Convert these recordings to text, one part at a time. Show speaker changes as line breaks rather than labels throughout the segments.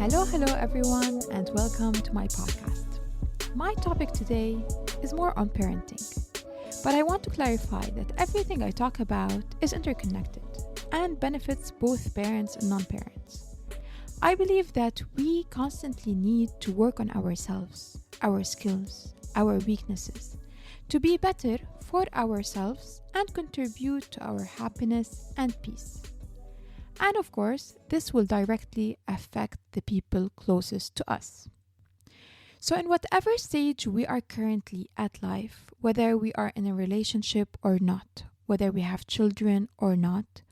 Hello everyone, and welcome to my podcast. My topic today is more on parenting, but I want to clarify that everything I talk about is interconnected and benefits both parents and non-parents. I believe that we constantly need to work on ourselves, our skills, our weaknesses, to be better for ourselves and contribute to our happiness and peace. And of course, this will directly affect the people closest to us. So, in whatever stage we are currently at life, whether we are in a relationship or not, whether we have children or not,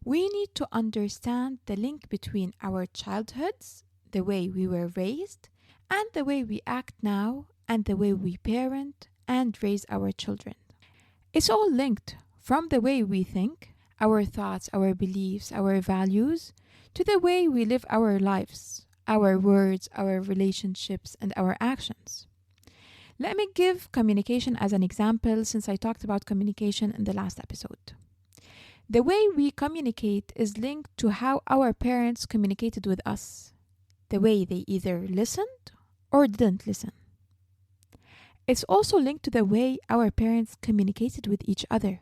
we need to understand the link between our childhoods, the way we were raised, and the way we act now, and the way we parent and raise our children. It's all linked from the way we think, our thoughts, our beliefs, our values, to the way we live our lives, our words, our relationships, and our actions. Let me give communication as an example since I talked about communication in the last episode. The way we communicate is linked to how our parents communicated with us, the way they either listened or didn't listen. It's also linked to the way our parents communicated with each other.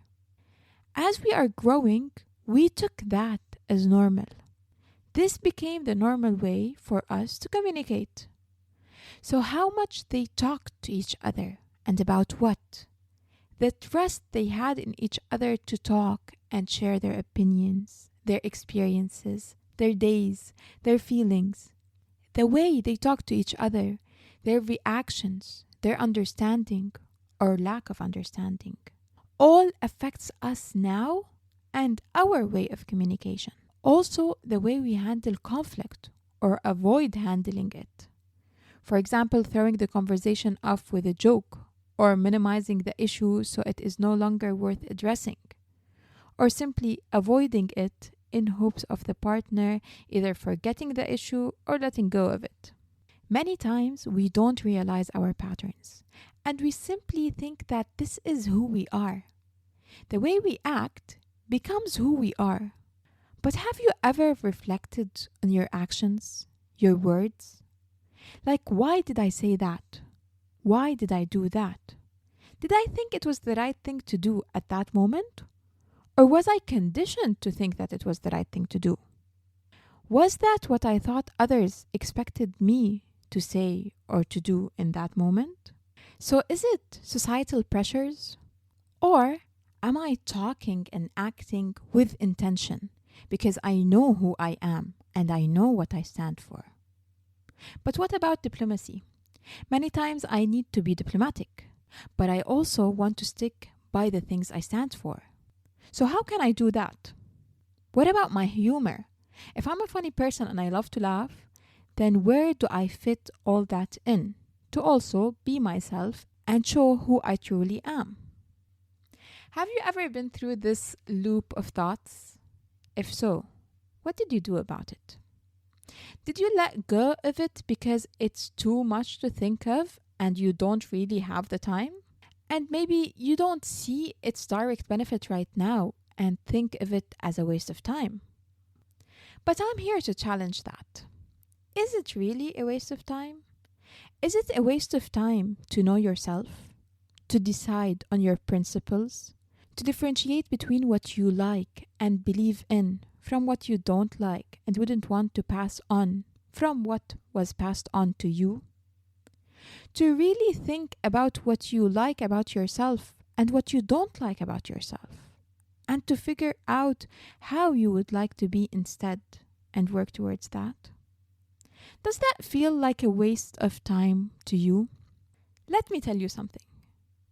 As we are growing, we took that as normal. This became the normal way for us to communicate. So how much they talked to each other and about what? The trust they had in each other to talk and share their opinions, their experiences, their days, their feelings. The way they talked to each other, their reactions, their understanding or lack of understanding, all affects us now and our way of communication. Also, the way we handle conflict or avoid handling it. For example, throwing the conversation off with a joke or minimizing the issue so it is no longer worth addressing, or simply avoiding it in hopes of the partner either forgetting the issue or letting go of it. Many times we don't realize our patterns and we simply think that this is who we are. The way we act becomes who we are. But have you ever reflected on your actions, your words? Like, why did I say that? Why did I do that? Did I think it was the right thing to do at that moment? Or was I conditioned to think that it was the right thing to do? Was that what I thought others expected me to say or to do in that moment? So is it societal pressures? Or am I talking and acting with intention because I know who I am and I know what I stand for? But what about diplomacy? Many times I need to be diplomatic, but I also want to stick by the things I stand for. So how can I do that? What about my humor? If I'm a funny person and I love to laugh, then where do I fit all that in to also be myself and show who I truly am? Have you ever been through this loop of thoughts? If so, what did you do about it? Did you let go of it because it's too much to think of and you don't really have the time? And maybe you don't see its direct benefit right now and think of it as a waste of time. But I'm here to challenge that. Is it really a waste of time? Is it a waste of time to know yourself, to decide on your principles, to differentiate between what you like and believe in from what you don't like and wouldn't want to pass on from what was passed on to you? To really think about what you like about yourself and what you don't like about yourself, and to figure out how you would like to be instead and work towards that? Does that feel like a waste of time to you? Let me tell you something.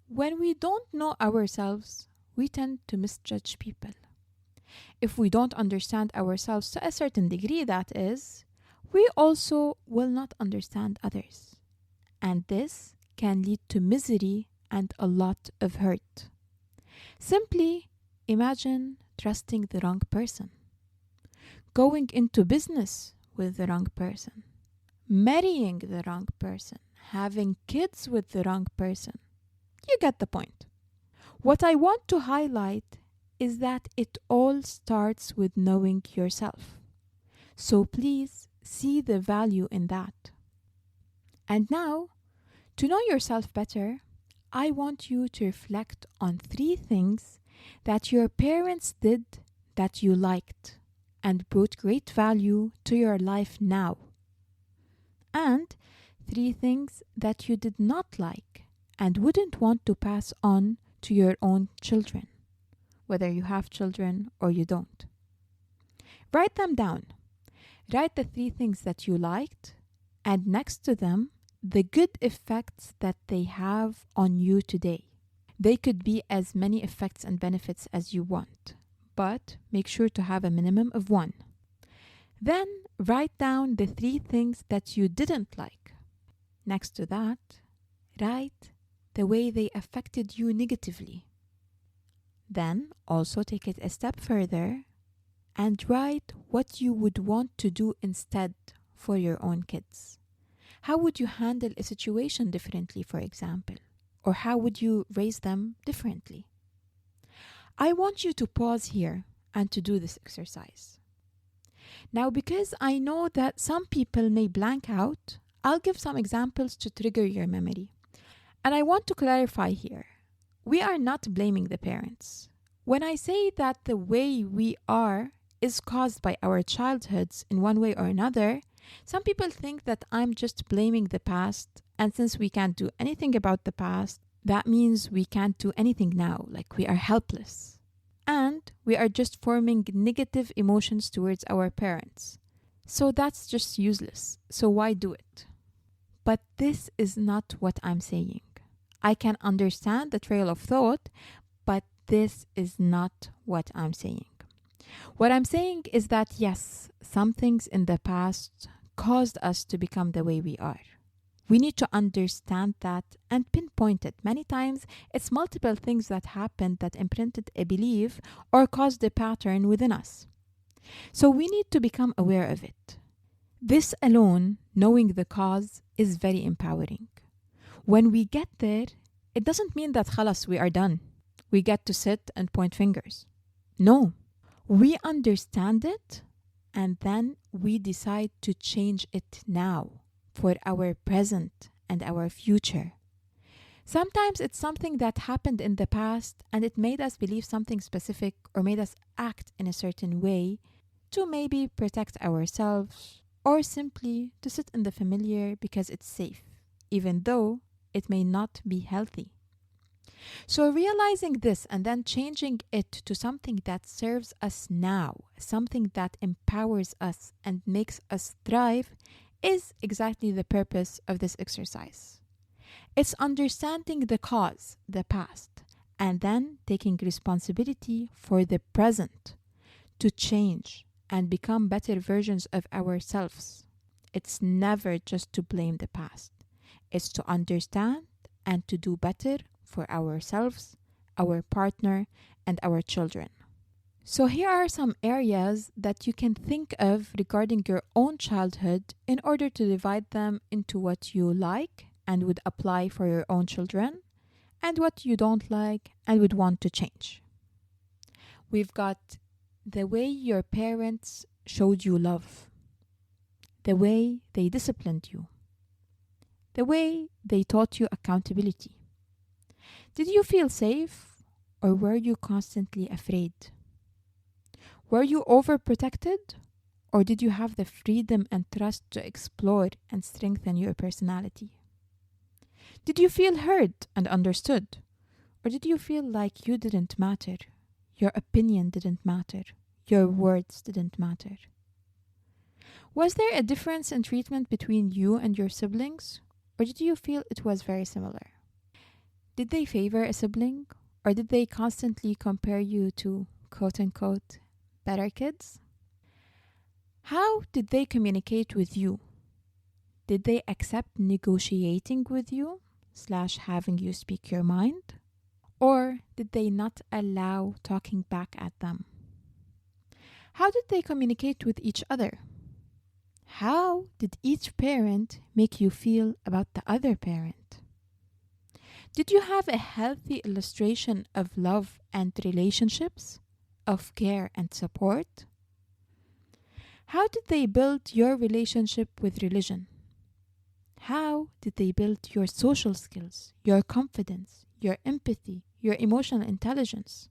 When we don't know ourselves, we tend to misjudge people. If we don't understand ourselves to a certain degree, that is, we also will not understand others. And this can lead to misery and a lot of hurt. Simply imagine trusting the wrong person, going into business with the wrong person, marrying the wrong person, having kids with the wrong person. You get the point. What I want to highlight is that it all starts with knowing yourself. So please see the value in that. And now, to know yourself better, I want you to reflect on 3 things that your parents did that you liked and brought great value to your life now. And 3 things that you did not like and wouldn't want to pass on to your own children, whether you have children or you don't. Write them down. Write the 3 things that you liked, and next to them, the good effects that they have on you today. They could be as many effects and benefits as you want, but make sure to have a minimum of 1. Then write down the 3 things that you didn't like. Next to that, write the way they affected you negatively. Then also take it a step further and write what you would want to do instead for your own kids. How would you handle a situation differently, for example? Or how would you raise them differently? I want you to pause here and to do this exercise. Now, because I know that some people may blank out, I'll give some examples to trigger your memory. And I want to clarify here, we are not blaming the parents. When I say that the way we are is caused by our childhoods in one way or another, some people think that I'm just blaming the past, and since we can't do anything about the past, that means we can't do anything now, like we are helpless. And we are just forming negative emotions towards our parents. So that's just useless. So why do it? But this is not what I'm saying. I can understand the trail of thought, but this is not what I'm saying. What I'm saying is that yes, some things in the past caused us to become the way we are. We need to understand that and pinpoint it. Many times, it's multiple things that happened that imprinted a belief or caused a pattern within us. So we need to become aware of it. This alone, knowing the cause, is very empowering. When we get there, it doesn't mean that khalas, we are done. We get to sit and point fingers. No, we understand it and then we decide to change it now for our present and our future. Sometimes it's something that happened in the past and it made us believe something specific or made us act in a certain way to maybe protect ourselves or simply to sit in the familiar because it's safe, even though it may not be healthy. So realizing this and then changing it to something that serves us now, something that empowers us and makes us thrive, is exactly the purpose of this exercise. It's understanding the cause, the past, and then taking responsibility for the present to change and become better versions of ourselves. It's never just to blame the past. It's to understand and to do better for ourselves, our partner, and our children. So here are some areas that you can think of regarding your own childhood in order to divide them into what you like and would apply for your own children, and what you don't like and would want to change. We've got the way your parents showed you love, the way they disciplined you, the way they taught you accountability. Did you feel safe or were you constantly afraid? Were you overprotected or did you have the freedom and trust to explore and strengthen your personality? Did you feel heard and understood? Or did you feel like you didn't matter? Your opinion didn't matter. Your words didn't matter. Was there a difference in treatment between you and your siblings? Or did you feel it was very similar? Did they favor a sibling? Or did they constantly compare you to, quote-unquote, better kids? How did they communicate with you? Did they accept negotiating with you / having you speak your mind? Or did they not allow talking back at them? How did they communicate with each other? How did each parent make you feel about the other parent? Did you have a healthy illustration of love and relationships, of care and support? How did they build your relationship with religion? How did they build your social skills, your confidence, your empathy, your emotional intelligence?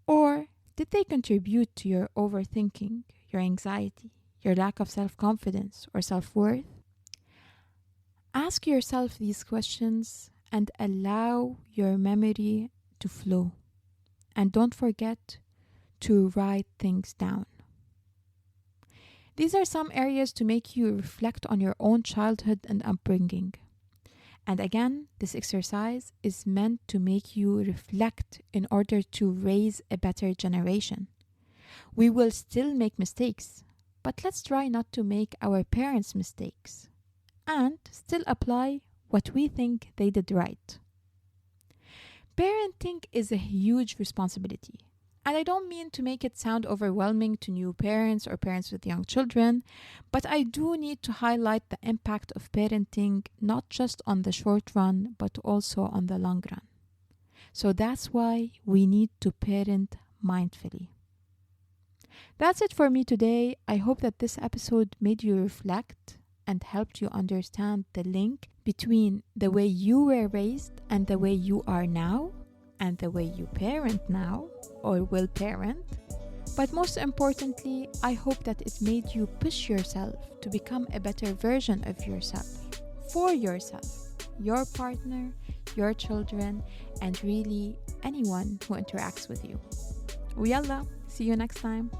Or did they contribute to your overthinking, your anxiety, your lack of self-confidence or self-worth? Ask yourself these questions and allow your memory to flow. And don't forget to write things down. These are some areas to make you reflect on your own childhood and upbringing. And again, this exercise is meant to make you reflect in order to raise a better generation. We will still make mistakes, but let's try not to make our parents' mistakes and still apply what we think they did right. Parenting is a huge responsibility. And I don't mean to make it sound overwhelming to new parents or parents with young children, but I do need to highlight the impact of parenting not just on the short run, but also on the long run. So that's why we need to parent mindfully. That's it for me today. I hope that this episode made you reflect and helped you understand the link between the way you were raised and the way you are now, and the way you parent now or will parent. But most importantly, I hope that it made you push yourself to become a better version of yourself, for yourself, your partner, your children, and really anyone who interacts with you. Yalla, see you next time.